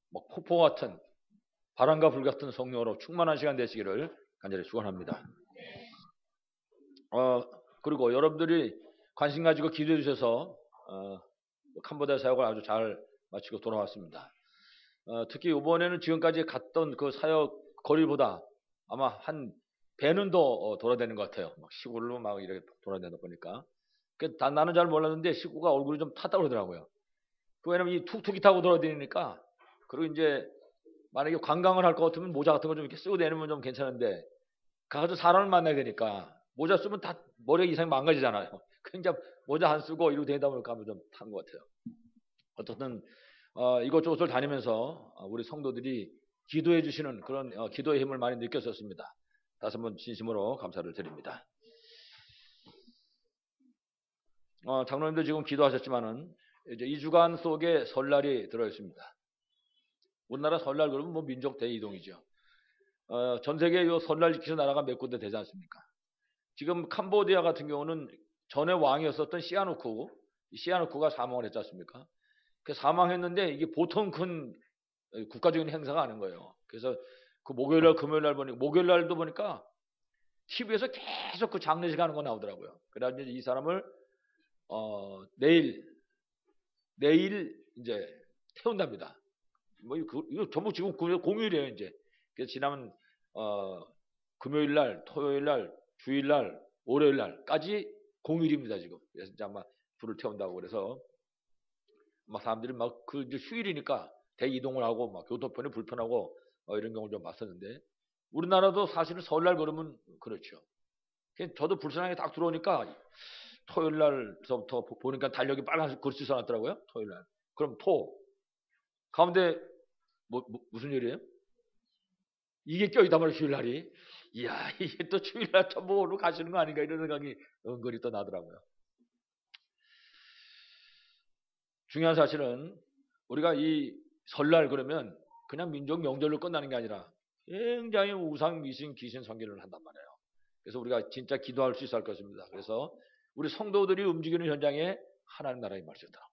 뭐 폭포 같은 바람과 불 같은 성령으로 충만한 시간 되시기를 간절히 축원합니다. 그리고 여러분들이 관심 가지고 기도해 주셔서 캄보디아 사역을 아주 잘 마치고 돌아왔습니다. 특히 이번에는 지금까지 갔던 그 사역 거리보다 아마 한 배는 더 돌아다니는 것 같아요. 막 시골로 막 이렇게 돌아다니다 보니까. 나는 잘 몰랐는데 식구가 얼굴이 좀 탔다고 그러더라고요. 왜냐면 이 툭툭이 타고 돌아다니니까. 그리고 이제 만약에 관광을 할 것 같으면 모자 같은 거 좀 이렇게 쓰고 다니면 좀 괜찮은데 가서 사람을 만나야 되니까 모자 쓰면 다 머리가 이상이 망가지잖아요. 그러니까 모자 안 쓰고 이러고 다니다 보니까 좀 탄 것 같아요. 어쨌든 이곳저곳을 다니면서 우리 성도들이 기도해 주시는 그런 기도의 힘을 많이 느꼈었습니다. 다시 한번 진심으로 감사를 드립니다. 장로님도 지금 기도하셨지만은 이제 2주간 속에 설날이 들어 있습니다. 우리나라 설날 그러면 뭐 민족 대이동이죠. 전 세계 이 설날 지키는 나라가 몇 군데 되지 않습니까? 지금 캄보디아 같은 경우는 전에 왕이었었던 시아누쿠가 사망을 했지 않습니까? 그 사망했는데 이게 보통 큰 국가적인 행사가 아닌 거예요. 그래서 그 목요일날, 금요일날 보니까 목요일날도 보니까 TV에서 계속 그 장례식 하는 거 나오더라고요. 그래서 이 사람을 내일 이제 태운답니다. 뭐 이거 전부 지금 공휴일이에요 이제. 그래서 지난 금요일날, 토요일날, 주일날, 월요일날까지 공휴일입니다 지금. 그래서 이제 아마 불을 태운다고 그래서 막 사람들이 막 그 이제 휴일이니까 대이동을 하고 막 교통편이 불편하고 이런 경우를 좀 봤었는데 우리나라도 사실은 설날 그러면 그렇죠. 저도 불쌍하게 딱 들어오니까 토요일 날서부터 보니까 달력이 빨간색 글씨 써놨더라고요. 토요일 날. 그럼 가운데 무슨 요일이에요? 이게 껴있단 말이에요. 주일 날이. 이야 이게 또 주일 날 천국으로 가시는 거 아닌가 이런 생각이 은근히 또 나더라고요. 중요한 사실은 우리가 이 설날 그러면 그냥 민족 명절로 끝나는 게 아니라 굉장히 우상 미신 귀신 선교를 한단 말이에요. 그래서 우리가 진짜 기도할 수 있을 것입니다. 그래서 우리 성도들이 움직이는 현장에 하나님 나라의 말씀이다.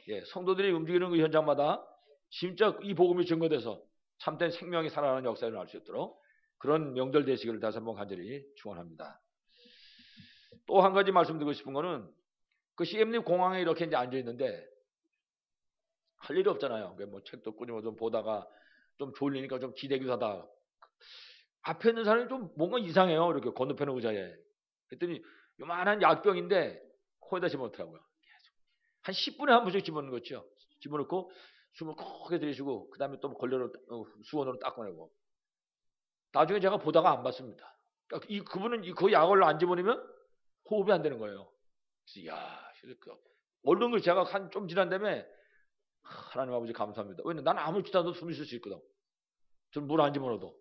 예, 성도들이 움직이는 그 현장마다 진짜 이 복음이 증거돼서 참된 생명이 살아나는 역사를 알 수 있도록 그런 명절 되시기를 다시 한번 간절히 축원합니다. 또 한 가지 말씀드리고 싶은 거는 그 CM님 공항에 이렇게 이제 앉아 있는데 할 일이 없잖아요. 뭐 책도 꾸준히 좀 보다가 좀 졸리니까 좀 기대기도 하다. 앞에 있는 사람이 좀 뭔가 이상해요. 이렇게 건너편의 의자에. 그랬더니 요만한 약병인데 코에다 집어넣더라고요. 한 10분에 한 번씩 집어넣는 거죠. 집어넣고 숨을 크게 들이쉬고 그 다음에 또 걸레로 수건으로 닦아내고. 나중에 제가 보다가 안 봤습니다. 그러니까 그분은 그 약을 안 집어넣으면 호흡이 안 되는 거예요. 그래서 얼른 그 제가 좀 지난 다음에 하나님 아버지 감사합니다. 왜냐면 나는 아무렇지도 않아도 숨 쉴 수 있거든. 전 물 안 집어넣어도.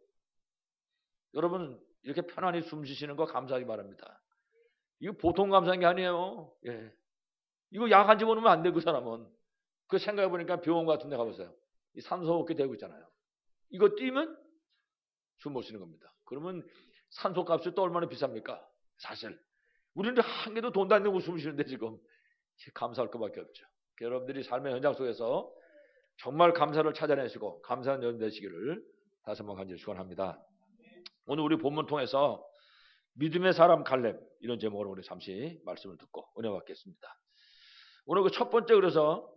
여러분 이렇게 편안히 숨 쉬시는 거 감사하기 바랍니다. 이거 보통 감사한 게 아니에요. 예. 이거 약 안 집어넣으면 안 돼, 그 사람은. 그 생각해보니까 병원 같은 데 가보세요. 이 산소호흡기 되고 있잖아요. 이거 뛰면 숨 못 쉬는 겁니다. 그러면 산소 값이 또 얼마나 비쌉니까? 사실. 우리는 한 개도 돈도 안 내고 숨 쉬는데 지금 감사할 것밖에 없죠. 여러분들이 삶의 현장 속에서 정말 감사를 찾아내시고 감사한 연 되시기를 다시 한번 간절히 축원합니다. 오늘 우리 본문 통해서 믿음의 사람 갈렙 이런 제목으로 우리 잠시 말씀을 듣고 은혜 받겠습니다. 오늘 그 첫 번째 그래서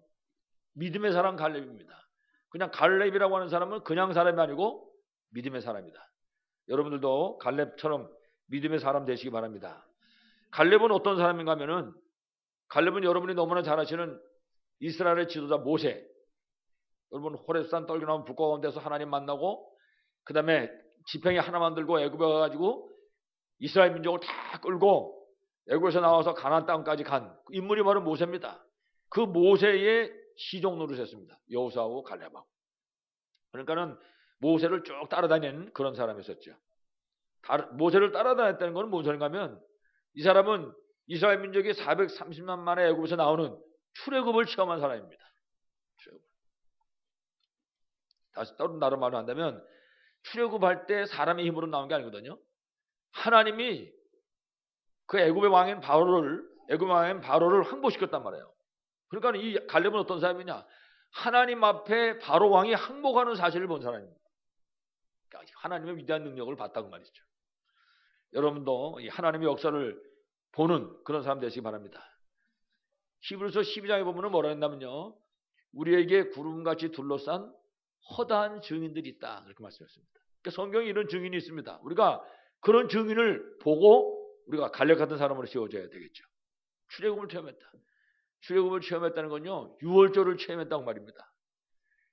믿음의 사람 갈렙입니다. 그냥 갈렙이라고 하는 사람은 그냥 사람이 아니고 믿음의 사람이다. 여러분들도 갈렙처럼 믿음의 사람 되시기 바랍니다. 갈렙은 어떤 사람인가 하면은 갈렙은 여러분이 너무나 잘 아시는 이스라엘의 지도자 모세. 여러분 호렙산 떨겨 나온 불 가운데서 하나님 만나고 그 다음에 지팡이 하나만 들고 애굽에 가가지고 이스라엘 민족을 다 끌고 애굽에서 나와서 가나안 땅까지 간 인물이 바로 모세입니다. 그 모세의 시종 노릇했습니다. 여호수아하고 갈렙하고. 그러니까는 모세를 쭉 따라다니는 그런 사람이었죠. 모세를 따라다녔다는 것은 무슨 소린가 하면 이 사람은 이스라엘 민족이 430년 만에 애굽에서 나오는 출애굽을 체험한 사람입니다. 출애굽. 다시 다른 나로 말을 한다면 출애굽할 때 사람의 힘으로 나온 게 아니거든요. 하나님이 그 애굽의 왕인 바로를 항복시켰단 말이에요. 그러니까 이 갈렙은 어떤 사람이냐? 하나님 앞에 바로 왕이 항복하는 사실을 본 사람입니다. 그러니까 하나님의 위대한 능력을 봤다고 말이죠. 여러분도 이 하나님의 역사를 보는 그런 사람 되시기 바랍니다. 히브리서 12장에 보면 뭐라 했냐면요, 우리에게 구름같이 둘러싼 허다한 증인들이 있다, 그렇게 말씀했습니다. 그러니까 성경에 이런 증인이 있습니다. 우리가 그런 증인을 보고 우리가 갈렙 같은 사람으로 세워져야 되겠죠. 출애굽을 체험했다. 출애굽을 체험했다는 건요, 유월절을 체험했다고 말입니다.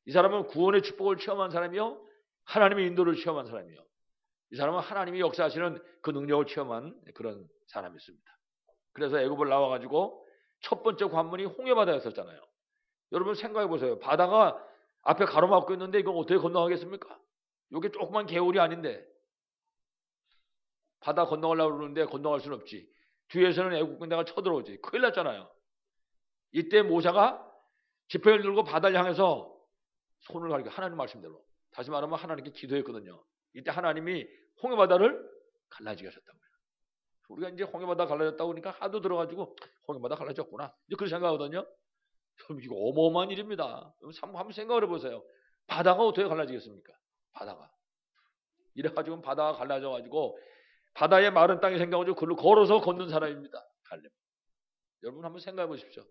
이 사람은 구원의 축복을 체험한 사람이요, 하나님의 인도를 체험한 사람이요, 이 사람은 하나님이 역사하시는 그 능력을 체험한 그런 사람이었습니다. 그래서 애굽을 나와가지고 첫 번째 관문이 홍해바다였었잖아요. 여러분 생각해 보세요. 바다가 앞에 가로막고 있는데 이건 어떻게 건너가겠습니까? 이게 조그만 개울이 아닌데 바다 건너가려고 그러는데 건너갈 수는 없지. 뒤에서는 애국 군대가 쳐들어오지. 큰일 났잖아요. 이때 모세가 지팡이를 들고 바다를 향해서 손을 가리켜 하나님 말씀대로, 다시 말하면 하나님께 기도했거든요. 이때 하나님이 홍해바다를 갈라지게 하셨다고요. 우리가 이제 홍해바다 갈라졌다고 그러니까 하도 들어가지고 홍해바다 갈라졌구나, 이제 그렇게 생각하거든요. 이거 어마어마한 일입니다. 한번 생각을 해보세요. 바다가 어떻게 갈라지겠습니까? 바다가 이래가지고 바다가 갈라져가지고 바다에 마른 땅이 생겨가지고 그걸로 걸어서 걷는 사람입니다. 갈렙. 여러분 한번 생각해 보십시오.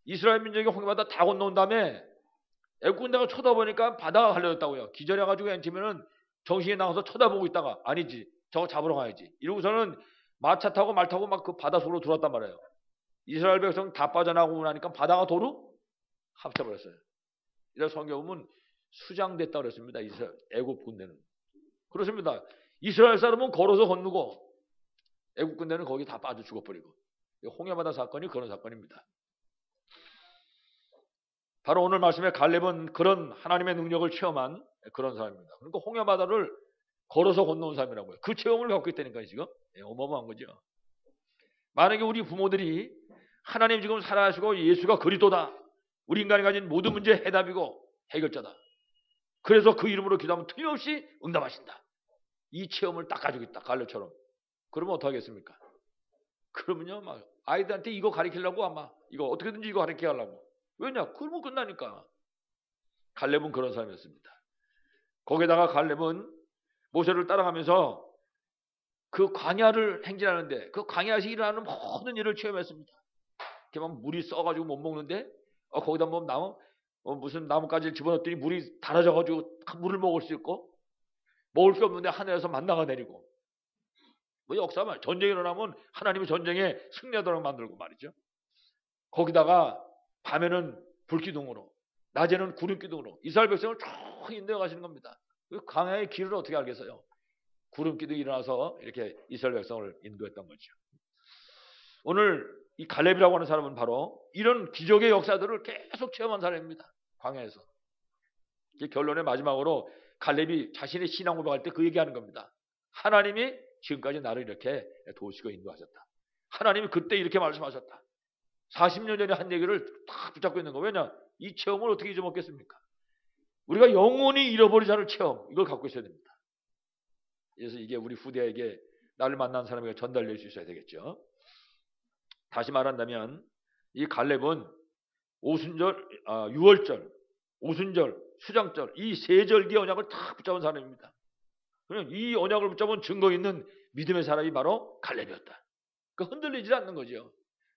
이스라엘 민족이 홍해바다 다 건너온 다음에 애국 군대가 쳐다보니까 바다가 갈라졌다고요. 기절해가지고 앉으면은 정신이 나가서 쳐다보고 있다가 아니지, 저거 잡으러 가야지 이러고서는 마차 타고 말 타고 막 그 바다 속으로 들어왔단 말이에요. 이스라엘 백성 다 빠져나오고 나니까 바다가 도로 합쳐버렸어요. 이래서 성경은 수장됐다 그랬습니다. 애국 군대는. 그렇습니다. 이스라엘 사람은 걸어서 건너고 애국 군대는 거기 다 빠져 죽어버리고. 홍해바다 사건이 그런 사건입니다. 바로 오늘 말씀에 갈렙은 그런 하나님의 능력을 체험한 그런 사람입니다. 그러니까 홍해바다를 걸어서 건너온 사람이라고요. 그 체험을 갖고 있다니까요. 지금 어마어마한 거죠. 만약에 우리 부모들이 하나님 지금 살아가시고 예수가 그리스도다, 우리 인간이 가진 모든 문제의 해답이고 해결자다, 그래서 그 이름으로 기도하면 틀림없이 응답하신다, 이 체험을 딱 가지고 있다, 갈렙처럼. 그러면 어떻게 하겠습니까? 그러면요, 막 아이들한테 이거 가르치려고 아마 이거 어떻게든지 이거 가르쳐 하려고. 왜냐? 그러면 끝나니까. 갈렙은 그런 사람이었습니다. 거기다가 갈렙은 모세를 따라가면서 그 광야를 행진하는데 그 광야에서 일어나는 모든 일을 체험했습니다. 이렇게 막 물이 써가지고 못 먹는데 거기다 뭐 무슨 나뭇가지를 집어넣더니 물이 달아져가지고 물을 먹을 수 있고, 먹을 게 없는데 하늘에서 만나가 내리고, 뭐 역사만 전쟁이 일어나면 하나님이 전쟁에 승리하도록 만들고 말이죠. 거기다가 밤에는 불기둥으로, 낮에는 구름기둥으로 이스라엘 백성을 쭉 인도해 가시는 겁니다. 그 광야의 길을 어떻게 알겠어요? 구름기둥이 일어나서 이렇게 이스라엘 백성을 인도했던 거죠. 오늘 이 갈렙이라고 하는 사람은 바로 이런 기적의 역사들을 계속 체험한 사람입니다. 광야에서. 결론의 마지막으로 갈렙이 자신의 신앙 고백할 때 그 얘기하는 겁니다. 하나님이 지금까지 나를 이렇게 도우시고 인도하셨다. 하나님이 그때 이렇게 말씀하셨다. 40년 전에 한 얘기를 다 붙잡고 있는 거. 왜냐? 이 체험을 어떻게 잊어먹겠습니까? 우리가 영원히 잃어버리지 않을 체험, 이걸 갖고 있어야 됩니다. 그래서 이게 우리 후대에게 나를 만난 사람에게 전달될 수 있어야 되겠죠. 다시 말한다면 이 갈렙은 오순절, 유월절, 오순절, 수장절, 이 세 절기의 언약을 다 붙잡은 사람입니다. 그냥 이 언약을 붙잡은 증거 있는 믿음의 사람이 바로 갈렙이었다. 그 흔들리지 않는 거죠.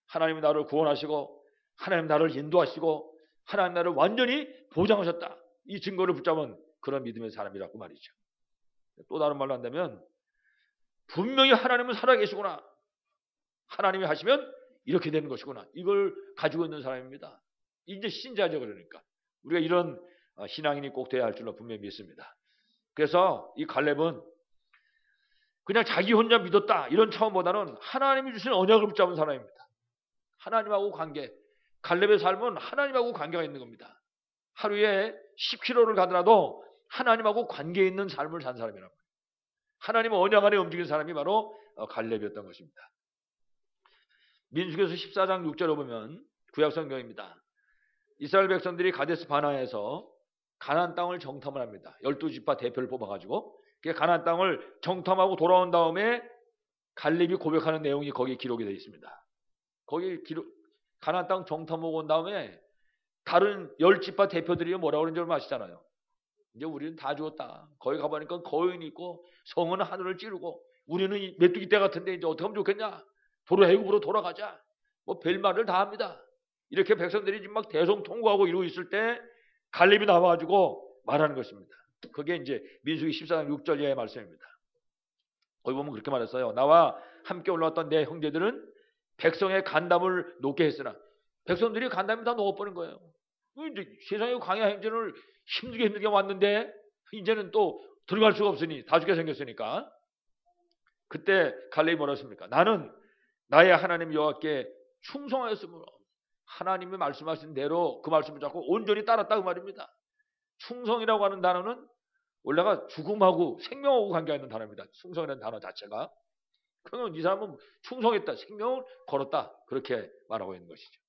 하나님이 나를 구원하시고 하나님 나를 인도하시고 하나님 나를 완전히 보장하셨다, 이 증거를 붙잡은 그런 믿음의 사람이라고 말이죠. 또 다른 말로 한다면 분명히 하나님은 살아계시구나, 하나님이 하시면 이렇게 되는 것이구나, 이걸 가지고 있는 사람입니다. 이제 신자죠. 그러니까 우리가 이런 신앙인이 꼭 돼야 할 줄로 분명히 믿습니다. 그래서 이 갈렙은 그냥 자기 혼자 믿었다 이런 차원보다는 하나님이 주신 언약을 붙잡은 사람입니다. 하나님하고 관계, 갈렙의 삶은 하나님하고 관계가 있는 겁니다. 하루에 10km를 가더라도 하나님하고 관계 있는 삶을 산 사람이라고. 하나님의 언약 안에 움직이는 사람이 바로 갈렙이었던 것입니다. 민수기서 14장 6절에 보면 구약 성경입니다. 이스라엘 백성들이 가데스 바나에서 가나안 땅을 정탐을 합니다. 12지파 대표를 뽑아가지고 가나안 땅을 정탐하고 돌아온 다음에 갈렙이 고백하는 내용이 거기에 기록이 되어 있습니다. 거기 가나안 땅 정탐하고 온 다음에 다른 10지파 대표들이 뭐라고 그러는지 여러분 아시잖아요. 이제 우리는 다 죽었다. 거기 가보니까 거인이 있고 성은 하늘을 찌르고 우리는 이 메뚜기 떼 같은데 이제 어떻게 하면 좋겠냐? 애굽으로 돌아가자. 뭐 별말을 다 합니다. 이렇게 백성들이 지금 막 대성통곡하고 이러고 있을 때 갈렙이 나와가지고 말하는 것입니다. 그게 이제 민수기 14장 6절 이하의 말씀입니다. 거기 보면 그렇게 말했어요. 나와 함께 올라왔던 내 형제들은 백성의 간담을 높게 했으나 백성들이 간담이 다 녹아버린 거예요. 이제 세상의 광야 행진을 힘들게 왔는데 이제는 또 들어갈 수가 없으니 다 죽게 생겼으니까. 그때 갈렙이 뭐라 했습니까? 나는 나의 하나님 여호와께 충성하였으므로 하나님이 말씀하신 대로 그 말씀을 잡고 온전히 따랐다 그 말입니다. 충성이라고 하는 단어는 원래가 죽음하고 생명하고 관계가 있는 단어입니다. 충성이라는 단어 자체가. 그러면 이 사람은 충성했다, 생명을 걸었다 그렇게 말하고 있는 것이죠.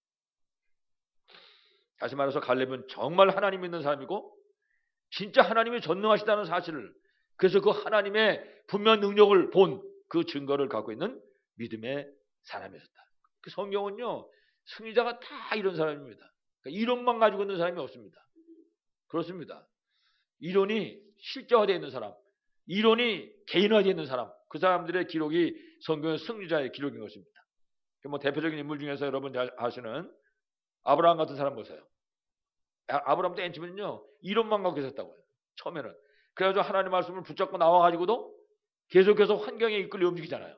다시 말해서 갈렙은 정말 하나님 믿는 사람이고 진짜 하나님이 전능하시다는 사실을, 그래서 그 하나님의 분명 능력을 본 그 증거를 갖고 있는 믿음의 사람이었다. 그 성경은요 승리자가 다 이런 사람입니다. 그러니까 이론만 가지고 있는 사람이 없습니다. 그렇습니다. 이론이 실제화되어 있는 사람, 이론이 개인화되어 있는 사람, 그 사람들의 기록이 성경의 승리자의 기록인 것입니다. 뭐 대표적인 인물 중에서 여러분 잘 아시는 아브라함 같은 사람 보세요. 아브라함도 맨 처음에는요 이론만 갖고 있었다고요. 처음에는. 그래가지고 하나님 말씀을 붙잡고 나와가지고도 계속해서 환경에 이끌려 움직이잖아요.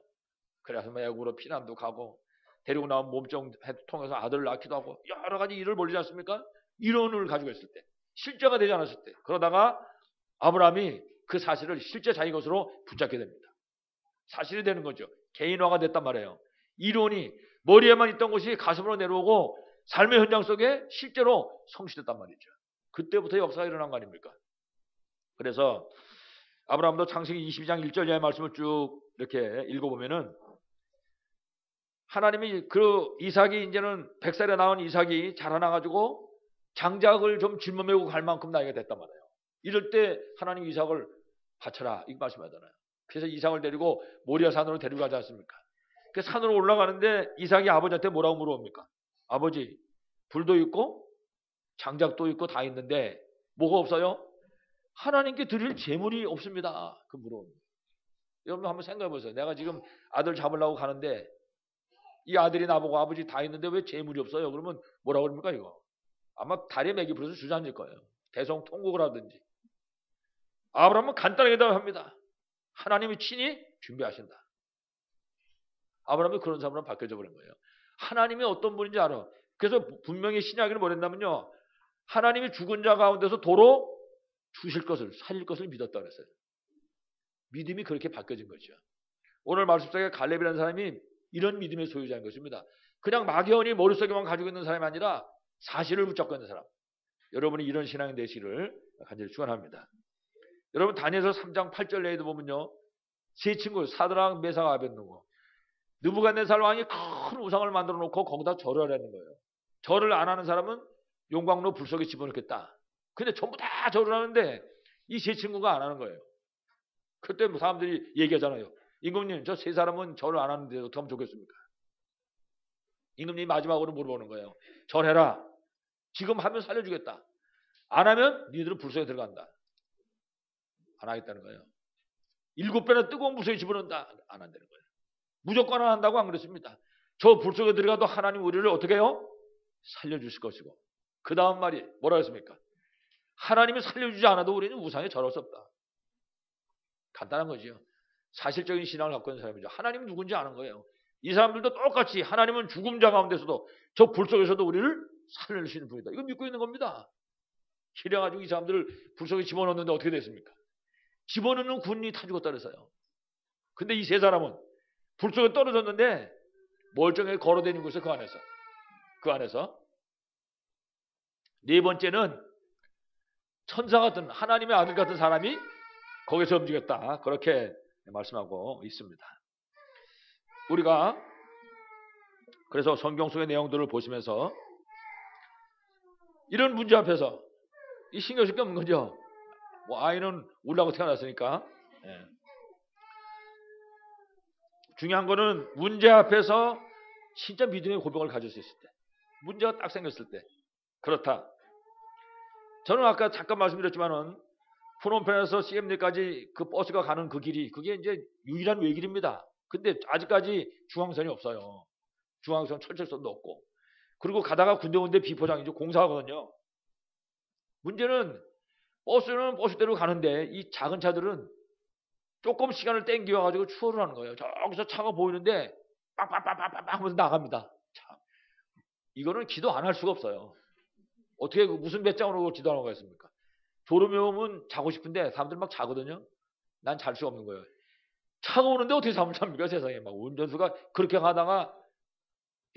그래서 뭐 애국으로 피난도 가고 데리고 나온 몸종 통해서 아들을 낳기도 하고 여러 가지 일을 벌이지 않습니까? 이론을 가지고 있을 때, 실제가 되지 않았을 때, 그러다가 아브라함이 그 사실을 실제 자기 것으로 붙잡게 됩니다. 사실이 되는 거죠. 개인화가 됐단 말이에요. 이론이 머리에만 있던 것이 가슴으로 내려오고 삶의 현장 속에 실제로 성취됐단 말이죠. 그때부터 역사가 일어난 거 아닙니까? 그래서 아브라함도 창세기 22장 1절 이하의 말씀을 쭉 이렇게 읽어보면은 하나님이 그 이삭이 이제는 100살에 낳은 이삭이 자라나가지고 장작을 좀 짊어매고 갈 만큼 나이가 됐단 말이에요. 이럴 때 하나님 이삭을 바쳐라 이거 말씀하잖아요. 그래서 이삭을 데리고 모리아 산으로 데리고 가지 않습니까? 그 산으로 올라가는데 이삭이 아버지한테 뭐라고 물어봅니까? 아버지 불도 있고 장작도 있고 다 있는데 뭐가 없어요? 하나님께 드릴 재물이 없습니다. 그 물어봅니다. 여러분 한번 생각해 보세요. 내가 지금 아들 잡으려고 가는데 이 아들이 나보고 아버지 다 있는데 왜 재물이 없어요? 그러면 뭐라고 그럽니까 이거? 아마 다리에 맥이 부러서 주저앉을 거예요. 대성통곡을 하든지. 아브라함은 간단하게 대답합니다. 하나님이 친히 준비하신다. 아브라함이 그런 사람으로 바뀌어져 버린 거예요. 하나님이 어떤 분인지 알아. 그래서 분명히 신약에는 뭐랬냐면요. 하나님이 죽은 자 가운데서 도로 주실 것을, 살릴 것을 믿었다 그랬어요. 믿음이 그렇게 바뀌어진 거죠. 오늘 말씀 속에 갈렙이라는 사람이 이런 믿음의 소유자인 것입니다. 그냥 막연히 머릿속에만 가지고 있는 사람이 아니라 사실을 붙잡고 있는 사람. 여러분이 이런 신앙이 되시기를 간절히 축원합니다. 여러분 다니엘서 3장 8절 내에도 보면요. 세 친구 사드락 메삭 아벳느고 느부갓네살 왕이 큰 우상을 만들어 놓고 거기다 절을 하라는 거예요. 절을 안 하는 사람은 용광로 불 속에 집어넣겠다. 근데 전부 다 절을 하는데 이 세 친구가 안 하는 거예요. 그때 사람들이 얘기하잖아요. 임금님 저 세 사람은 절을 안 하는데 어떻게 하면 좋겠습니까? 임금님이 마지막으로 물어보는 거예요. 절해라. 지금 하면 살려주겠다. 안 하면 니들은 불 속에 들어간다. 안 하겠다는 거예요. 7배나 뜨거운 불 속에 집어넣는다. 안 한다는 거예요. 무조건 안 한다고 안 그랬습니다. 저 불 속에 들어가도 하나님 우리를 어떻게 해요? 살려주실 것이고. 그 다음 말이 뭐라 했습니까? 하나님이 살려주지 않아도 우리는 우상에 절할 수 없다. 간단한 거죠. 사실적인 신앙을 갖고 있는 사람이죠. 하나님이 누군지 아는 거예요. 이 사람들도 똑같이 하나님은 죽음자 가운데서도 저 불 속에서도 우리를 살려주시는 분이다. 이거 믿고 있는 겁니다. 이래가지고 이 사람들을 불 속에 집어넣는데 어떻게 됐습니까? 집어넣는 군인이 타 죽었다 그랬어요. 근데 이 세 사람은 불 속에 떨어졌는데 멀쩡하게 걸어다니고 있어요. 그 안에서. 네 번째는 천사 같은 하나님의 아들 같은 사람이 거기서 움직였다. 그렇게 말씀하고 있습니다. 우리가 그래서 성경 속의 내용들을 보시면서 이런 문제 앞에서 이 신경 쓸 게 없는 거죠. 뭐 아이는 울라고 태어났으니까. 예. 중요한 거는 문제 앞에서 진짜 믿음의 고백을 가질 수 있을 때, 문제가 딱 생겼을 때 그렇다. 저는 아까 잠깐 말씀드렸지만은 프놈펜에서 시엠리까지 그 버스가 가는 그 길이 그게 이제 유일한 외길입니다. 근데 아직까지 중앙선이 없어요. 중앙선 철책선도 없고. 그리고 가다가 군데군데 비포장이죠. 공사하거든요. 문제는 버스는 버스대로 가는데 이 작은 차들은 조금 시간을 땡겨가지고 추월을 하는 거예요. 저기서 차가 보이는데 빵빵빵빵빵 하면서 나갑니다. 참, 이거는 기도 안 할 수가 없어요. 어떻게 무슨 배짱으로 기도 안 하고 있습니까? 졸음이 오면 자고 싶은데 사람들 막 자거든요. 난 잘 수가 없는 거예요. 차가 오는데 어떻게 잠을 잡니까? 세상에. 막 운전수가 그렇게 가다가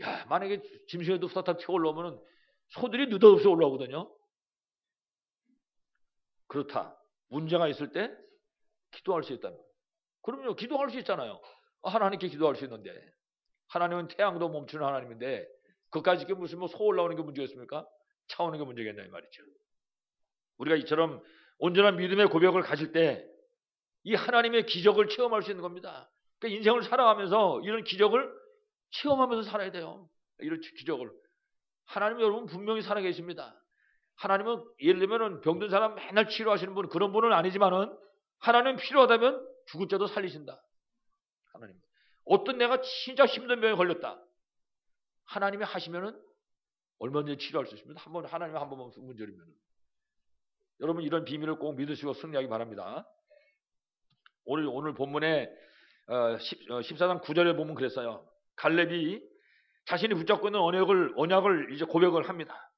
야 만약에 짐승에도 후다닥 튀어 올라오면 소들이 느닷없이 올라오거든요. 그렇다. 문제가 있을 때 기도할 수 있다는 거예요. 그럼요. 기도할 수 있잖아요. 하나님께 기도할 수 있는데 하나님은 태양도 멈추는 하나님인데 그까짓 게 무슨 소 올라오는 게 문제겠습니까? 차 오는 게 문제겠냐 이 말이죠. 우리가 이처럼 온전한 믿음의 고백을 가질 때 이 하나님의 기적을 체험할 수 있는 겁니다. 그러니까 인생을 살아가면서 이런 기적을 체험하면서 살아야 돼요. 이런 기적을. 하나님 여러분 분명히 살아계십니다. 하나님은 예를 들면 병든 사람 맨날 치료하시는 분 그런 분은 아니지만은 하나님은 필요하다면 죽을 자도 살리신다. 하나님. 어떤 내가 진짜 힘든 병에 걸렸다. 하나님이 하시면은 얼마든지 치료할 수 있습니다. 한번 하나님 한 번만 문제리면. 여러분 이런 비밀을 꼭 믿으시고 승리하기 바랍니다. 오늘 본문에 14장 9절에 보면 그랬어요. 갈렙이 자신이 붙잡고 있는 언약을 이제 고백을 합니다.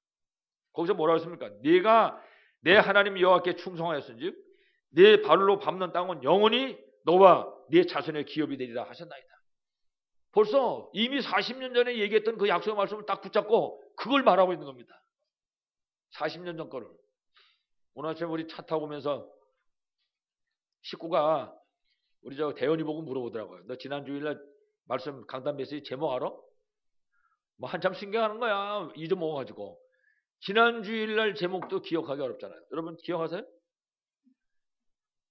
거기서 뭐라고 했습니까? 네가 내 하나님 여호와께 충성하였은즉 네 발로 밟는 땅은 영원히 너와 네 자손의 기업이 되리라 하셨나이다. 벌써 이미 40년 전에 얘기했던 그 약속의 말씀을 딱 붙잡고 그걸 말하고 있는 겁니다. 40년 전 거를. 오늘 아침에 우리 차 타고 오면서 식구가 우리 저 대현이 보고 물어보더라고요. 너 지난 주일날 말씀 강단 메시지 제목 알아? 뭐 한참 신경하는 거야. 잊어먹어가지고. 지난 주일날 제목도 기억하기 어렵잖아요. 여러분 기억하세요?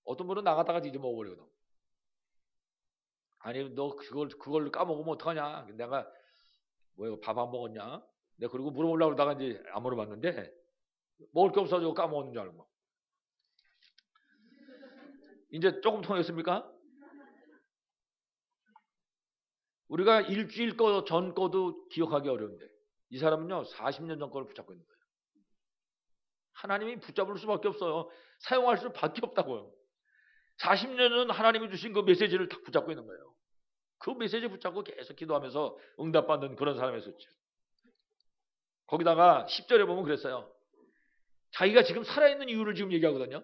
어떤 분은 나갔다가 잊어먹어버리거든. 아니 너 그걸 까먹으면 어떡하냐. 내가 뭐 밥 안 먹었냐. 내가 그리고 물어보려고 그러다가 이제 안 물어봤는데 먹을 게 없어서 까먹었는 줄 알고. 이제 조금 통했습니까? 우리가 일주일 전 거도 기억하기 어려운데 이 사람은요 40년 전 거를 붙잡고 있는 거예요. 하나님이 붙잡을 수밖에 없어요. 사용할 수밖에 없다고요. 40년 전 하나님이 주신 그 메시지를 딱 붙잡고 있는 거예요. 그 메시지 붙잡고 계속 기도하면서 응답받는 그런 사람이었죠. 거기다가 10절에 보면 그랬어요. 자기가 지금 살아있는 이유를 지금 얘기하거든요.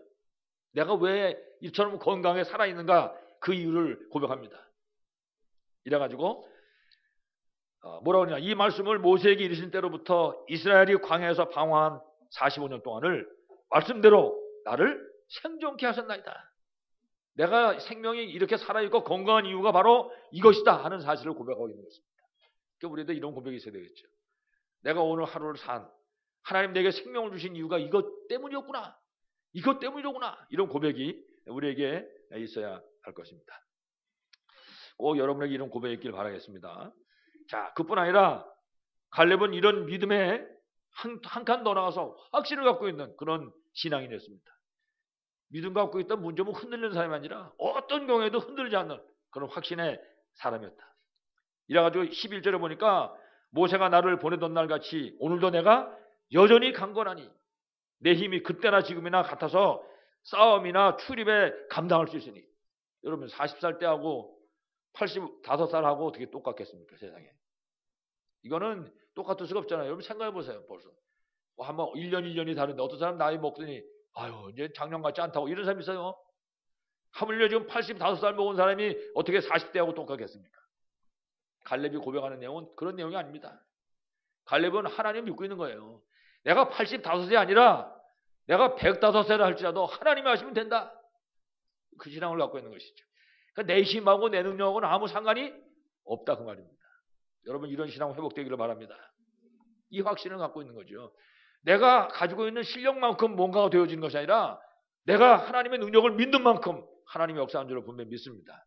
내가 왜 이처럼 건강에 살아있는가 그 이유를 고백합니다. 이래가지고 뭐라고 하냐. 이 말씀을 모세에게 이르신 때로부터 이스라엘이 광야에서 방황한 45년 동안을 말씀대로 나를 생존케 하셨나이다. 내가 생명이 이렇게 살아있고 건강한 이유가 바로 이것이다 하는 사실을 고백하고 있는 것입니다. 그러니까 우리도 이런 고백이 있어야 되겠죠. 내가 오늘 하루를 산 하나님 내게 생명을 주신 이유가 이것 때문이었구나. 이것 때문이로구나. 이런 고백이 우리에게 있어야 할 것입니다. 꼭 여러분에게 이런 고백이 있길 바라겠습니다. 자, 그뿐 아니라 갈렙은 이런 믿음에 한 칸 더 나가서 확신을 갖고 있는 그런 신앙이 됐습니다. 믿음 갖고 있던 문제는 흔들리는 사람이 아니라 어떤 경우에도 흔들리지 않는 그런 확신의 사람이었다. 이래가지고 11절에 보니까 모세가 나를 보내던 날 같이 오늘도 내가 여전히 강건하니 내 힘이 그때나 지금이나 같아서 싸움이나 출입에 감당할 수 있으니. 여러분 40살 때하고 85살하고 어떻게 똑같겠습니까 세상에. 이거는 똑같을 수가 없잖아요. 여러분 생각해 보세요. 벌써 한번 1년 2년이 다른데 어떤 사람 나이 먹더니 아유 이제 작년 같지 않다고 이런 사람이 있어요. 하물며 지금 85살 먹은 사람이 어떻게 40대하고 똑같겠습니까? 갈렙이 고백하는 내용은 그런 내용이 아닙니다. 갈렙은 하나님 믿고 있는 거예요. 내가 85세 아니라 내가 105세라 할지라도 하나님이 하시면 된다. 그 신앙을 갖고 있는 것이죠. 그러니까 내 힘하고 내 능력하고는 아무 상관이 없다 그 말입니다. 여러분 이런 신앙 회복되기를 바랍니다. 이 확신을 갖고 있는 거죠. 내가 가지고 있는 실력만큼 뭔가가 되어지는 것이 아니라 내가 하나님의 능력을 믿는 만큼 하나님의 역사하는 줄을 분명히 믿습니다.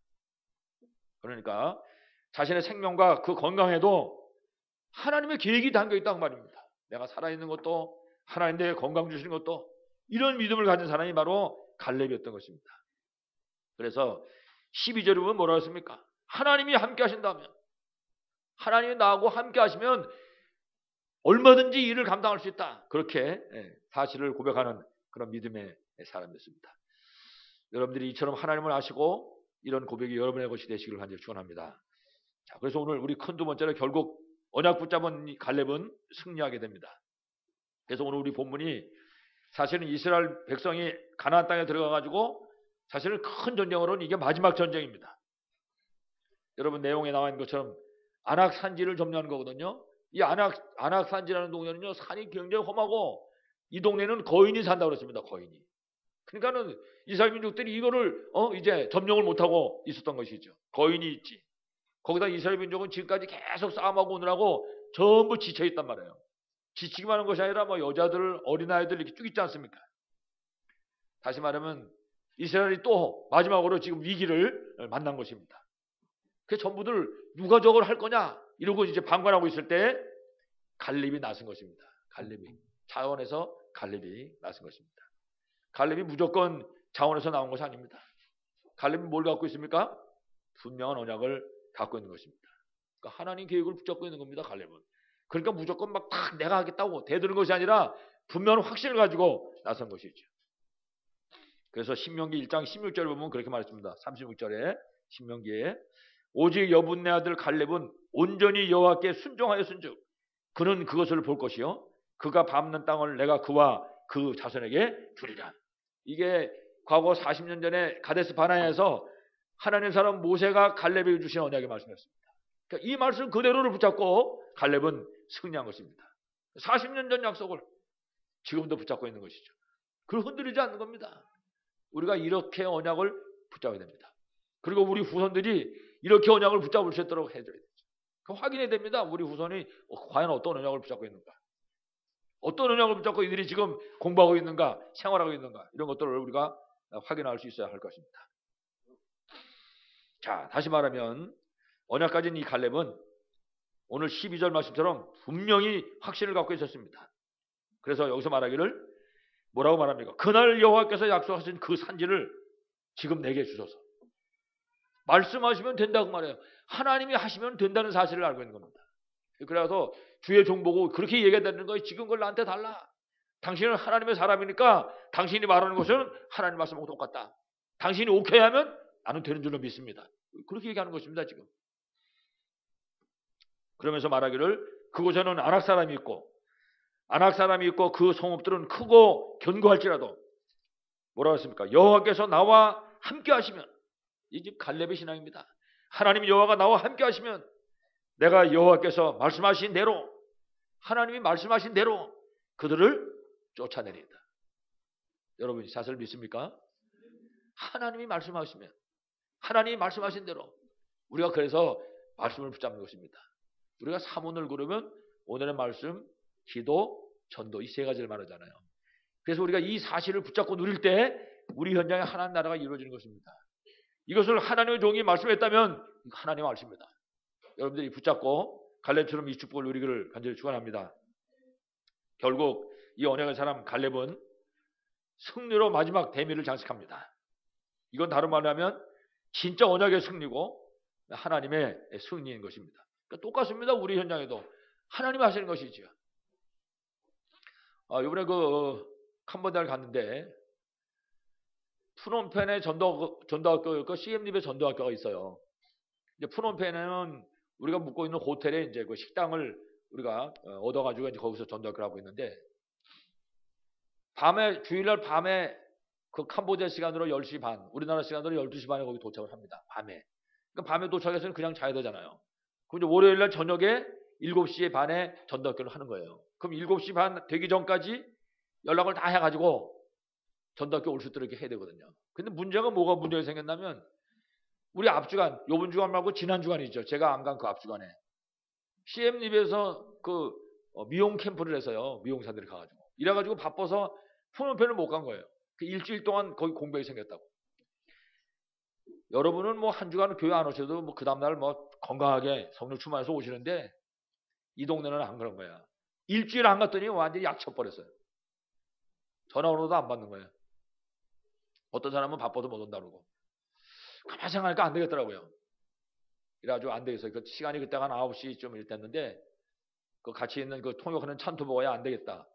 그러니까 자신의 생명과 그 건강에도 하나님의 계획이 담겨 있다는 말입니다. 내가 살아있는 것도 하나님 내게 건강 주시는 것도 이런 믿음을 가진 사람이 바로 갈렙이었던 것입니다. 그래서 12절에 보면 뭐라고 했습니까? 하나님이 함께 하신다면, 하나님이 나하고 함께 하시면 얼마든지 일을 감당할 수 있다. 그렇게 사실을 고백하는 그런 믿음의 사람이었습니다. 여러분들이 이처럼 하나님을 아시고 이런 고백이 여러분의 것이 되시기를 간절히 축원합니다. 자, 그래서 오늘 우리 큰 두 번째로 결국 언약 붙잡은 갈렙은 승리하게 됩니다. 그래서 오늘 우리 본문이 사실은 이스라엘 백성이 가나안 땅에 들어가 가지고 사실은 큰 전쟁으로는 이게 마지막 전쟁입니다. 여러분 내용에 나와 있는 것처럼 아낙 산지를 점령하는 거거든요. 이 아낙 산지라는 동네는요, 산이 굉장히 험하고 이 동네는 거인이 산다고 그랬습니다. 거인이. 그러니까는 이스라엘 민족들이 이거를 이제 점령을 못하고 있었던 것이죠. 거인이 있지. 거기다 이스라엘 민족은 지금까지 계속 싸움하고 오느라고 전부 지쳐 있단 말이에요. 지치기만 하는 것이 아니라 뭐 여자들, 어린아이들 이렇게 쭉 있지 않습니까? 다시 말하면 이스라엘이 또 마지막으로 지금 위기를 만난 것입니다. 그 전부들 누가 저걸 할 거냐 이러고 이제 방관하고 있을 때 갈렙이 나선 것입니다. 갈렙이 자원에서 갈렙이 나선 것입니다. 갈렙이 무조건 자원에서 나온 것이 아닙니다. 갈렙이 뭘 갖고 있습니까? 분명한 언약을 갖고 있는 것입니다. 그러니까 하나님 계획을 붙잡고 있는 겁니다. 갈렙은. 그러니까 무조건 막 다 내가 하겠다고 대드는 것이 아니라 분명한 확신을 가지고 나선 것이죠. 그래서 신명기 1장 16절에 보면 그렇게 말했습니다. 36절에 신명기에 오직 여분네 아들 갈렙은 온전히 여호와께 순종하였은즉 그는 그것을 볼 것이요 그가 밟는 땅을 내가 그와 그 자손에게 주리라. 이게 과거 40년 전에 가데스 바네아에서 하나님의 사람 모세가 갈렙에게 주신 언약의 말씀이었습니다. 그러니까 이 말씀 그대로를 붙잡고 갈렙은 승리한 것입니다. 40년 전 약속을 지금도 붙잡고 있는 것이죠. 그걸 흔들리지 않는 겁니다. 우리가 이렇게 언약을 붙잡아야 됩니다. 그리고 우리 후손들이 이렇게 언약을 붙잡을 수 있도록 해줘야 되죠. 그 확인해야 됩니다. 우리 후손이 과연 어떤 언약을 붙잡고 있는가, 어떤 언약을 붙잡고 이들이 지금 공부하고 있는가, 생활하고 있는가, 이런 것들을 우리가 확인할 수 있어야 할 것입니다. 자, 다시 말하면 언약 가진 이 갈렙은 오늘 12절 말씀처럼 분명히 확신을 갖고 있었습니다. 그래서 여기서 말하기를 뭐라고 말합니까? 그날 여호와께서 약속하신 그 산지를 지금 내게 주소서. 말씀하시면 된다고 말해요. 하나님이 하시면 된다는 사실을 알고 있는 겁니다. 그래서 주의 종 보고 그렇게 얘기한다는 거예요. 지금 그걸 나한테 달라. 당신은 하나님의 사람이니까 당신이 말하는 것은 하나님 말씀하고 똑같다. 당신이 오케이 하면 나는 되는 줄로 믿습니다. 그렇게 얘기하는 것입니다. 지금. 그러면서 말하기를 그곳에는 아낙 사람이 있고 그 성읍들은 크고 견고할지라도 뭐라고 했습니까? 여호와께서 나와 함께 하시면, 이 집 갈렙의 신앙입니다. 하나님 여호와가 나와 함께 하시면 내가 여호와께서 말씀하신 대로, 하나님이 말씀하신 대로 그들을 쫓아내린다. 여러분 이 사실을 믿습니까? 하나님이 말씀하시면, 하나님이 말씀하신 대로 우리가 그래서 말씀을 붙잡는 것입니다. 우리가 사문을 고르면 오늘의 말씀, 기도, 전도 이 세 가지를 말하잖아요. 그래서 우리가 이 사실을 붙잡고 누릴 때 우리 현장에 하나님 나라가 이루어지는 것입니다. 이것을 하나님의 종이 말씀했다면 하나님의 말씀입니다. 여러분들이 붙잡고 갈렙처럼 이 축복을 누리기를 간절히 축원합니다. 결국 이 언약의 사람 갈렙은 승리로 마지막 대미를 장식합니다. 이건 다른 말로 하면 진짜 언약의 승리고 하나님의 승리인 것입니다. 그러니까 똑같습니다. 우리 현장에도 하나님이 하시는 것이죠. 이번에 캄보디아를 갔는데 푸놈펜에 전도학교, CM립의 전도학교가 있어요. 이제 푸놈펜에는 우리가 묵고 있는 호텔에 이제 그 식당을 우리가 얻어가지고 이제 거기서 전도학교를 하고 있는데, 주일날 밤에 그 캄보디아 시간으로 10시 반, 우리나라 시간으로 12시 반에 거기 도착을 합니다. 그러니까 밤에 도착해서는 그냥 자야 되잖아요. 그럼 이제 월요일날 저녁에 7시 반에 전도학교를 하는 거예요. 그럼 7시 반 되기 전까지 연락을 다 해가지고 전도학교 올 수 있도록 이렇게 해야 되거든요. 근데 문제가 생겼냐면 우리 앞주간, 요번 주간 말고 지난 주간이죠. 제가 안 간 그 앞주간에 CM립에서 미용 캠프를 해서요. 미용사들이 가가지고 이래가지고 바빠서 푸놈펜을 못 간 거예요. 그 일주일 동안 거기 공백이 생겼다고. 여러분은 뭐 한 주간 교회 안 오셔도 뭐 그 다음날 뭐 건강하게 성령 충만해서 오시는데 이 동네는 안 그런 거야. 일주일 안 갔더니 완전히 약 쳐버렸어요. 전화 오러도 안 받는 거예요. 어떤 사람은 바빠서 못 온다 그러고. 가만히 생각하니까 안 되겠더라고요. 이래가지고 안 되겠어요. 그 시간이 그때가 한 9시쯤 이랬는데 그 같이 있는 그 통역하는 찬투 보고야 안 되겠다.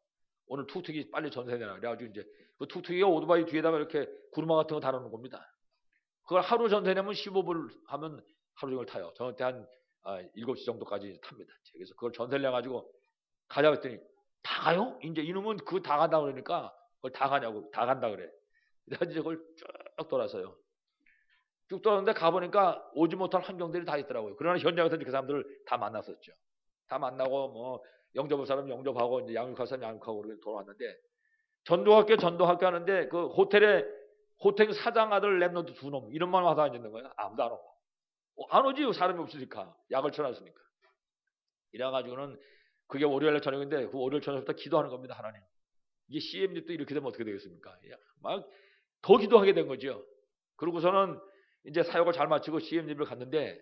오늘 툭툭이 빨리 전세내라. 그래가지고 이제 그 툭툭이가 오토바이 뒤에다가 이렇게 구르마 같은 거 달아놓은 겁니다. 그걸 하루 전세내면 15불 하면 하루 종일 타요. 저한테 한 7시 정도까지 탑니다. 그래서 그걸 전세를 내가지고 가자 그랬더니 다 가요? 이제 이놈은 그거 다 간다 그러니까 그걸 다 가냐고. 다 간다 그래. 그래서 이제 그걸 쭉 돌아서요. 쭉 돌았는데 가보니까 오지 못할 환경들이 다 있더라고요. 그러나 현장에서 그 사람들을 다 만났었죠. 다 만나고 뭐 영접할 사람 영접하고 이제 양육할 사람 양육하고 그렇게 돌아왔는데 전도학교 하는데 그 호텔 사장 아들 랩런트 2놈 이름만 와서 앉는 거예요. 아무도 안 오고. 안 오지 사람이 없으니까 약을 쳐놨으니까. 이래가지고는 그게 월요일 저녁인데 그 월요일 저녁부터 기도하는 겁니다. 하나님. 이게 CMD도 이렇게 되면 어떻게 되겠습니까? 막 더 기도하게 된 거죠. 그러고서는 이제 사역을 잘 마치고 CMD를 갔는데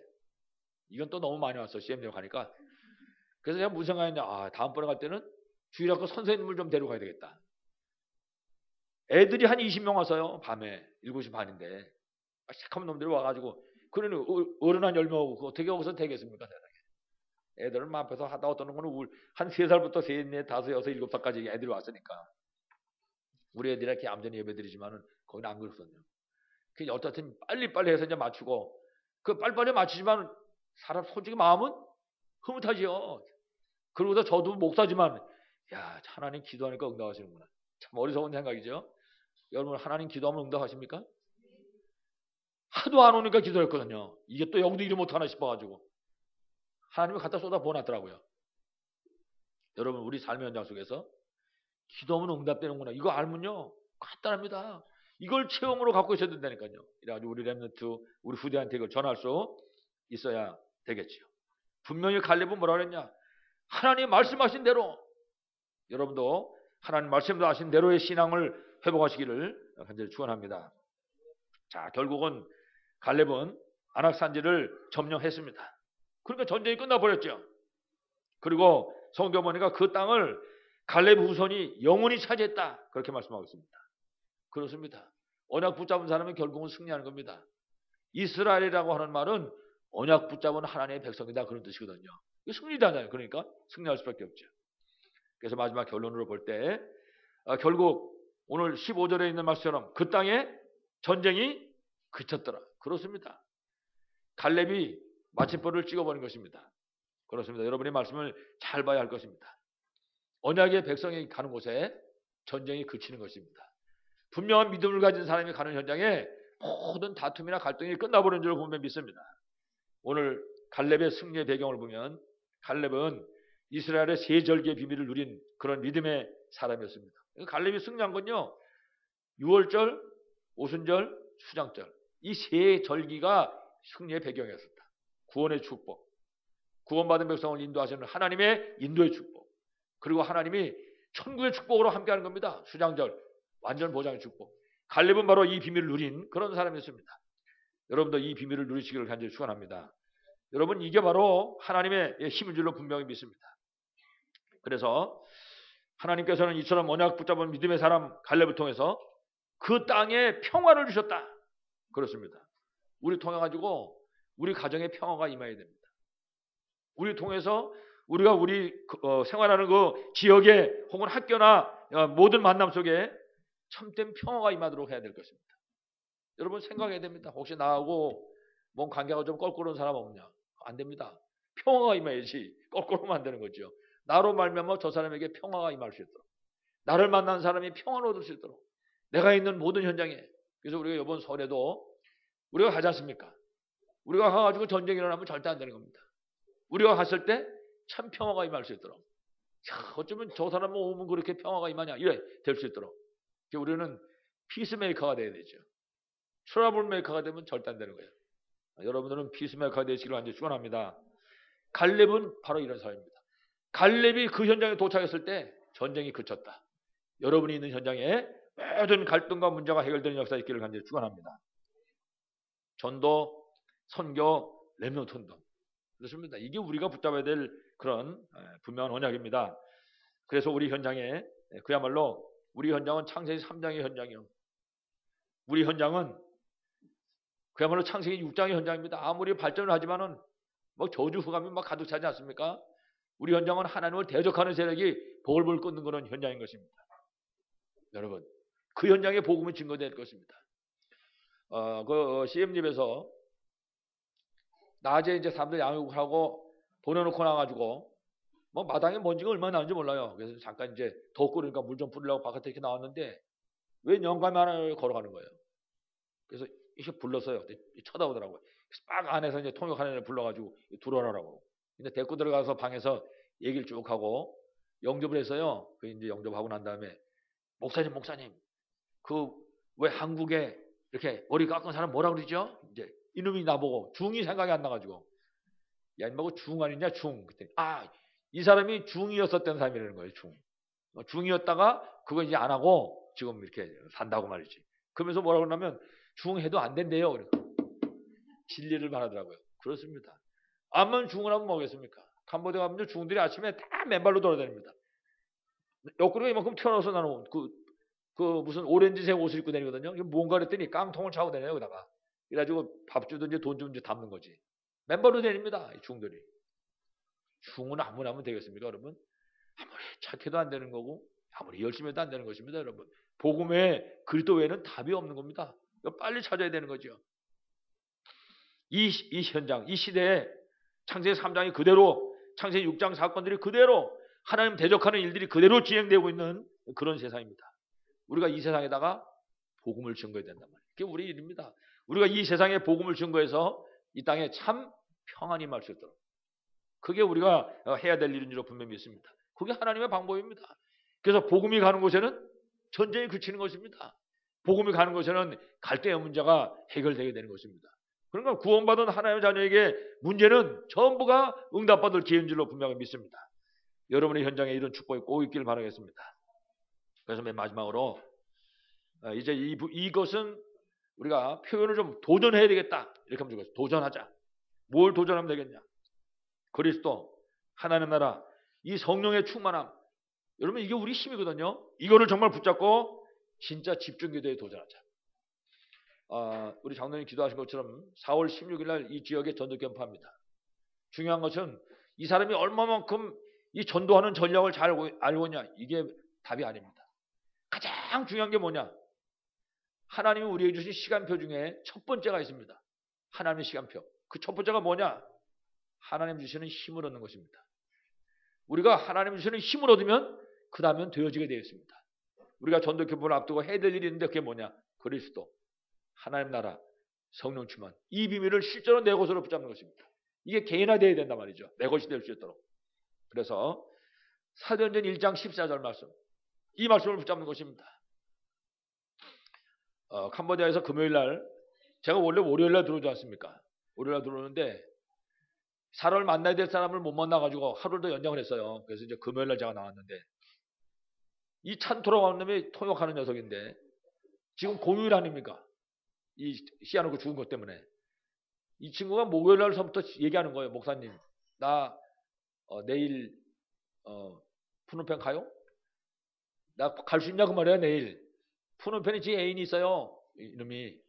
이건 또 너무 많이 왔어. CMD를 가니까. 그래서 제가 무슨 생각했냐. 다음번에 갈 때는 주일학교 선생님을 좀 데려가야 되겠다. 애들이 한 20명 왔어요. 밤에 7시 반인데 시커먼 놈들이 와가지고 그러니 어른 한 10명 오고 어떻게 여기서 되겠습니까? 애들을 앞에서 하다 어떤 거는 한 3살부터 3, 4, 5, 6, 7살까지 애들이 왔으니까 우리 애들이 이렇게 얌전히 예배드리지만은 거기는 안 그렇거든요. 그 어쨌든 빨리빨리 해서 이제 맞추고 그 빨리빨리 맞추지만 사람 솔직히 마음은 흐뭇하지요. 그러고서 저도 목사지만 야 하나님 기도하니까 응답하시는구나. 참 어리석은 생각이죠. 여러분 하나님 기도하면 응답하십니까? 하도 안 오니까 기도했거든요. 이게 또 여기도 이리 못하나 싶어가지고 하나님이 갖다 쏟아 부어놨더라고요. 여러분 우리 삶의 현장 속에서 기도하면 응답되는구나. 이거 알면요 간단합니다. 이걸 체험으로 갖고 있어야 된다니까요. 이래가지고 우리 랩런트 우리 후대한테 이걸 전할 수 있어야 되겠죠. 분명히 갈렙은 뭐라 그랬냐. 하나님 말씀하신 대로 여러분도 하나님 말씀하신 대로의 신앙을 회복하시기를 간절히 축원합니다. 자 결국은 갈렙은 안악산지를 점령했습니다. 그러니까 전쟁이 끝나버렸죠. 그리고 성경 보니까 그 땅을 갈렙 후손이 영원히 차지했다. 그렇게 말씀하고 있습니다. 그렇습니다. 언약 붙잡은 사람은 결국은 승리하는 겁니다. 이스라엘이라고 하는 말은 언약 붙잡은 하나님의 백성이다 그런 뜻이거든요. 이거 승리잖아요. 그러니까 승리할 수밖에 없죠. 그래서 마지막 결론으로 볼 때 결국 오늘 15절에 있는 말씀처럼 그 땅에 전쟁이 그쳤더라. 그렇습니다. 갈렙이 마침표를 찍어버린 것입니다. 그렇습니다. 여러분의 말씀을 잘 봐야 할 것입니다. 언약의 백성이 가는 곳에 전쟁이 그치는 것입니다. 분명한 믿음을 가진 사람이 가는 현장에 모든 다툼이나 갈등이 끝나버린 줄 보면 믿습니다. 오늘 갈렙의 승리의 배경을 보면 갈렙은 이스라엘의 세 절기의 비밀을 누린 그런 믿음의 사람이었습니다. 갈렙이 승리한 건요. 6월절, 오순절, 수장절 이 세 절기가 승리의 배경이었습니다. 구원의 축복, 구원받은 백성을 인도하시는 하나님의 인도의 축복, 그리고 하나님이 천국의 축복으로 함께하는 겁니다. 수장절, 완전 보장의 축복. 갈렙은 바로 이 비밀을 누린 그런 사람이었습니다. 여러분도 이 비밀을 누리시기를 간절히 축원합니다. 여러분 이게 바로 하나님의 힘인 줄로 분명히 믿습니다. 그래서 하나님께서는 이처럼 언약 붙잡은 믿음의 사람 갈렙을 통해서 그 땅에 평화를 주셨다. 그렇습니다. 우리 통해 가지고 우리 가정에 평화가 임해야 됩니다. 우리 통해서 우리가 우리 생활하는 그 지역에 혹은 학교나 모든 만남 속에 참된 평화가 임하도록 해야 될 것입니다. 여러분 생각해야 됩니다. 혹시 나하고 뭔 관계가 좀 껄끄러운 사람 없냐? 안 됩니다. 평화가 임해야지 껄끄러우면 안 되는 거죠. 나로 말미암아 저 사람에게 평화가 임할 수 있도록, 나를 만난 사람이 평화를 얻을 수 있도록 내가 있는 모든 현장에. 그래서 우리가 이번 설에도 우리가 가지 않습니까? 우리가 가가지고 전쟁이 일어나면 절대 안 되는 겁니다. 우리가 갔을 때 참 평화가 임할 수 있도록. 자, 어쩌면 저 사람 오면 그렇게 평화가 임하냐 이래 될 수 있도록 우리는 피스메이커가 돼야 되죠. 트러블 메이커가 되면 절대 안 되는 거예요. 여러분들은 피스메이커가 되시기를 완전히 축원합니다. 갈렙은 바로 이런 사람입니다. 갈렙이 그 현장에 도착했을 때 전쟁이 그쳤다. 여러분이 있는 현장에 모든 갈등과 문제가 해결되는 역사가 있기를 간절히 축원합니다. 전도, 선교, 렘넌트 운동. 그렇습니다. 이게 우리가 붙잡아야 될 그런 분명한 언약입니다. 그래서 우리 현장에 그야말로 우리 현장은 창세기 3장의 현장이요. 우리 현장은 그야말로 창세기 6장의 현장입니다. 아무리 발전을 하지만은 뭐 저주 흑암이 막 가득 차지 않습니까? 우리 현장은 하나님을 대적하는 세력이 볼볼 끓는 그런 현장인 것입니다. 여러분, 그 현장에 복음이 증거될 것입니다. CM집에서 낮에 이제 사람들 양육을 하고 보내놓고 나가지고 뭐 마당에 먼지가 얼마나 나는지 몰라요. 그래서 잠깐 이제 덥고 그러니까 물 좀 뿌리려고 바깥에 이렇게 나왔는데 왜 영감이 하나 걸어가는 거예요. 그래서 이렇게 불렀어요. 쳐다보더라고요. 그래서 막 안에서 이제 통역 하나를 불러가지고 들어오라고. 근데 데리고 들어가서 방에서 얘기를 쭉 하고 영접을 했어요. 그 이제 영접하고 난 다음에 목사님, 그 왜 한국에 이렇게 머리 깎은 사람 뭐라 그러죠? 이제 이놈이 나보고 중이 생각이 안 나가지고 야, 인마고 중 아니냐 중. 그때 이 사람이 중이었었던 사람이라는 거예요. 중이었다가 그거 이제 안 하고 지금 이렇게 산다고 말이지. 그러면서 뭐라 그러냐면 중해도 안 된대요. 진리를 말하더라고요. 그렇습니다. 암만 중을 하면 뭐겠습니까? 캄보디아 가면 중들이 아침에 다 맨발로 돌아다닙니다. 옆구리가 이만큼 튀어나와서 나는 그 무슨 오렌지색 옷을 입고 다니거든요. 뭔가 그랬더니 깡통을 차고 다녀요. 여기다가. 그래가지고 밥 주든지 돈 주든지 담는 거지. 맨발로 다닙니다. 이 중들이. 중은 아무나 하면 되겠습니까, 여러분? 아무리 착해도 안 되는 거고 아무리 열심히 해도 안 되는 것입니다, 여러분. 복음의 그리스도 외에는 답이 없는 겁니다. 빨리 찾아야 되는 거죠. 이 현장, 이 시대에 창세기 3장이 그대로, 창세기 6장 사건들이 그대로, 하나님 대적하는 일들이 그대로 진행되고 있는 그런 세상입니다. 우리가 이 세상에다가 복음을 증거해야 된단 말이에요. 그게 우리 일입니다. 우리가 이 세상에 복음을 증거해서 이 땅에 참 평안이 임할 수 있도록, 그게 우리가 해야 될 일인 줄로 분명히 믿습니다. 그게 하나님의 방법입니다. 그래서 복음이 가는 곳에는 전쟁이 그치는 것입니다. 복음이 가는 곳에는 갈대의 문제가 해결되게 되는 것입니다. 그러니까 구원받은 하나님의 자녀에게 문제는 전부가 응답받을 기회인 줄로 분명히 믿습니다. 여러분의 현장에 이런 축복이 꼭 있기를 바라겠습니다. 그래서 맨 마지막으로 이제 이것은 우리가 표현을 좀 도전해야 되겠다. 이렇게 하면 좋겠어요. 도전하자. 뭘 도전하면 되겠냐? 그리스도, 하나님 나라, 이 성령의 충만함. 여러분 이게 우리 힘이거든요. 이거를 정말 붙잡고 진짜 집중기도에 도전하자. 우리 장로님 기도하신 것처럼 4월 16일 날 이 지역에 전도 캠프합니다. 중요한 것은 이 사람이 얼마만큼 이 전도하는 전략을 잘 알고 있냐. 이게 답이 아닙니다. 가장 중요한 게 뭐냐? 하나님이 우리에게 주신 시간표 중에 첫 번째가 있습니다. 하나님의 시간표. 그 첫 번째가 뭐냐? 하나님 주시는 힘을 얻는 것입니다. 우리가 하나님 주시는 힘을 얻으면 그 다음엔 되어지게 되어 있습니다. 우리가 전도 캠프를 앞두고 해야 될 일이 있는데 그게 뭐냐? 그리스도, 하나님 나라, 성령 충만. 이 비밀을 실제로 내 것으로 붙잡는 것입니다. 이게 개인화되어야 된단 말이죠. 내 것이 될 수 있도록. 그래서 사도행전 1장 14절 말씀, 이 말씀을 붙잡는 것입니다. 캄보디아에서 금요일 날, 제가 원래 월요일 날 들어오지 않습니까? 월요일 날 들어오는데 사람을 만나야 될 사람을 못 만나가지고 하루를 더 연장을 했어요. 그래서 이제 금요일 날 제가 나왔는데, 이 찬토라고 하는 놈이 통역하는 녀석인데 지금 공휴일 아닙니까? 이 시아노가 죽은 것 때문에. 이 친구가 목요일 날서부터 얘기하는 거예요. 목사님, 나 내일 푸놈펜 가요? 나 갈 수 있냐 그 말이야. 내일 푸놈펜에 지 애인이 있어요, 이놈이.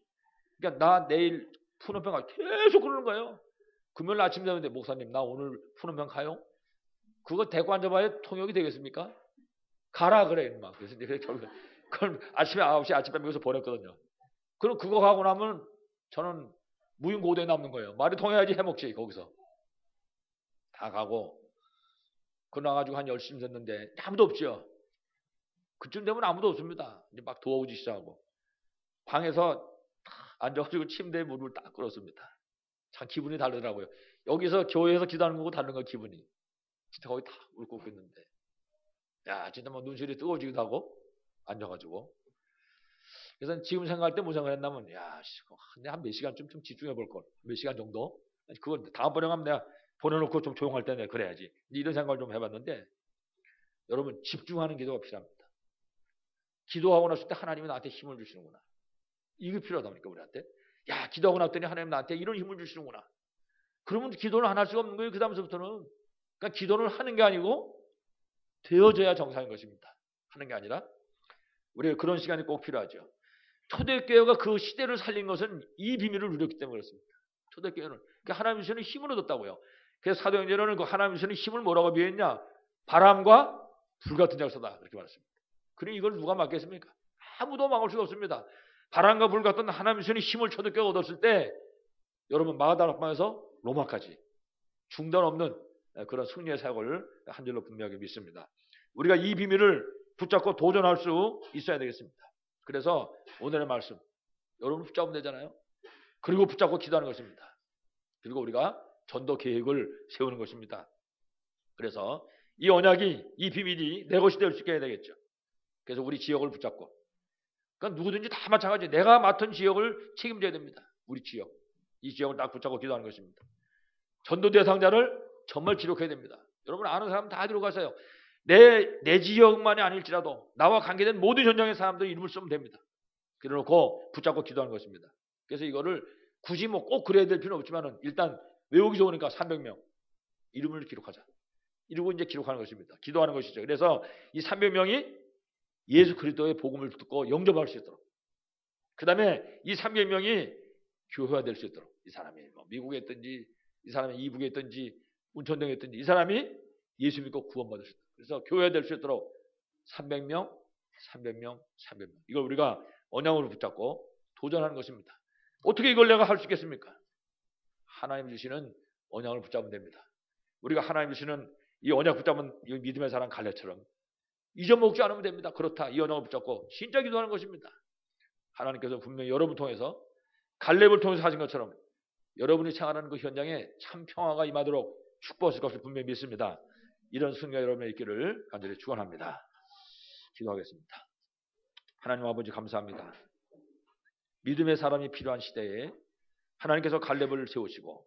그러니까 나 내일 푸놈펜 가. 계속 그러는 거예요. 금요일 아침 되는데 목사님 나 오늘 푸놈펜 가요? 그거 대고 앉아봐야 통역이 되겠습니까? 가라 그래 이놈아. 그래서 이제 그걸 아침에 9시 아침에 여기서 보냈거든요. 그럼 그거 가고 나면 저는 무인고대에 남는 거예요. 말이 통해야지 해먹지. 거기서 다 가고 그 나가지고 한 10시쯤 됐는데 아무도 없죠. 그쯤 되면 아무도 없습니다. 이제 막 도와오기 시작하고 방에서 앉아가지고 침대에 무릎을 딱 꿇었습니다. 참 기분이 다르더라고요. 여기서 교회에서 기도하는 거고 다른 거 기분이. 진짜 거기 다 울고 있는데, 야 진짜 막 눈시울이 뜨거워지기도 하고 앉아가지고. 그래서 지금 생각할 때 뭐 생각했냐면, 야 한 몇 시간쯤 좀 집중해 볼 걸. 몇 시간 정도. 그건 다음번에 가면 내가 보내놓고 좀 조용할 때 내가 그래야지. 이런 생각을 좀 해봤는데, 여러분 집중하는 기도가 필요합니다. 기도하고 났을 때 하나님이 나한테 힘을 주시는구나. 이게 필요하다니까 우리한테. 야 기도하고 났더니 하나님 나한테 이런 힘을 주시는구나. 그러면 기도를 안 할 수가 없는 거예요. 그 다음서부터는. 그러니까 기도를 하는 게 아니고 되어져야 정상인 것입니다. 하는 게 아니라 우리가 그런 시간이 꼭 필요하죠. 초대교회가 그 시대를 살린 것은 이 비밀을 누렸기 때문에 그렇습니다. 초대교회는 하나님의 주시는 힘을 얻었다고요. 그래서 사도행전에는 그 하나님의 주시는 힘을 뭐라고 비유했냐? 바람과 불 같은 장사다 그렇게 말했습니다. 그러니 이걸 누가 막겠습니까? 아무도 막을 수가 없습니다. 바람과 불 같은 하나님의 주시는 힘을 초대교회가 얻었을 때 여러분 마가다락방에서 로마까지 중단 없는 그런 승리의 사역을 한 줄로 분명하게 믿습니다. 우리가 이 비밀을 붙잡고 도전할 수 있어야 되겠습니다. 그래서 오늘의 말씀 여러분 붙잡으면 되잖아요. 그리고 붙잡고 기도하는 것입니다. 그리고 우리가 전도 계획을 세우는 것입니다. 그래서 이 언약이 이 비밀이 내 것이 될 수 있게 해야 되겠죠. 그래서 우리 지역을 붙잡고 그러니까 누구든지 다 마찬가지 내가 맡은 지역을 책임져야 됩니다. 우리 지역 이 지역을 딱 붙잡고 기도하는 것입니다. 전도 대상자를 정말 기록해야 됩니다. 여러분 아는 사람 다 기록하세요. 내 지역만이 아닐지라도 나와 관계된 모든 현장의 사람들 이름을 쓰면 됩니다. 그래놓고 붙잡고 기도하는 것입니다. 그래서 이거를 굳이 뭐 꼭 그래야 될 필요는 없지만은 일단 외우기 좋으니까 300명 이름을 기록하자. 이러고 이제 기록하는 것입니다. 기도하는 것이죠. 그래서 이 300명이 예수 그리스도의 복음을 듣고 영접할 수 있도록. 그 다음에 이 300명이 교회가 될 수 있도록. 이 사람이 뭐 미국에 있든지 이 사람이 이북에 있든지 운천동에 있든지 이 사람이 예수 믿고 구원받을 수 있도록. 그래서 교회가 될 수 있도록 300명, 300명, 300명. 이걸 우리가 언약으로 붙잡고 도전하는 것입니다. 어떻게 이걸 내가 할 수 있겠습니까? 하나님 주시는 언약을 붙잡으면 됩니다. 우리가 하나님 주시는 이 언약 붙잡은 이 믿음의 사람 갈렙처럼 잊어먹지 않으면 됩니다. 그렇다. 이 언약을 붙잡고 진짜 기도하는 것입니다. 하나님께서 분명히 여러분 통해서 갈렙을 통해서 하신 것처럼 여러분이 생활하는 그 현장에 참 평화가 임하도록 축복하실 것을 분명히 믿습니다. 이런 승리가 여러분의 있기를 간절히 축원합니다. 기도하겠습니다. 하나님 아버지 감사합니다. 믿음의 사람이 필요한 시대에 하나님께서 갈렙을 세우시고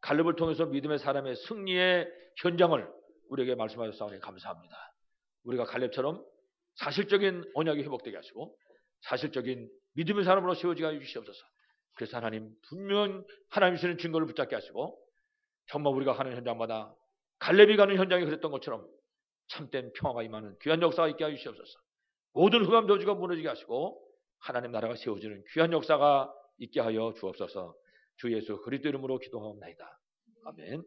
갈렙을 통해서 믿음의 사람의 승리의 현장을 우리에게 말씀하셨사오니 감사합니다. 우리가 갈렙처럼 사실적인 언약이 회복되게 하시고 사실적인 믿음의 사람으로 세워지게 해주시옵소서. 그래서 하나님 분명 하나님 주시는 증거를 붙잡게 하시고 정말 우리가 하는 현장마다 갈렙이 가는 현장이 그랬던 것처럼 참된 평화가 임하는 귀한 역사가 있게 해주시옵소서. 모든 흑암 저주가 무너지게 하시고 하나님 나라가 세워지는 귀한 역사가 있게 하여 주옵소서. 주 예수 그리스도 이름으로 기도하옵나이다. 아멘.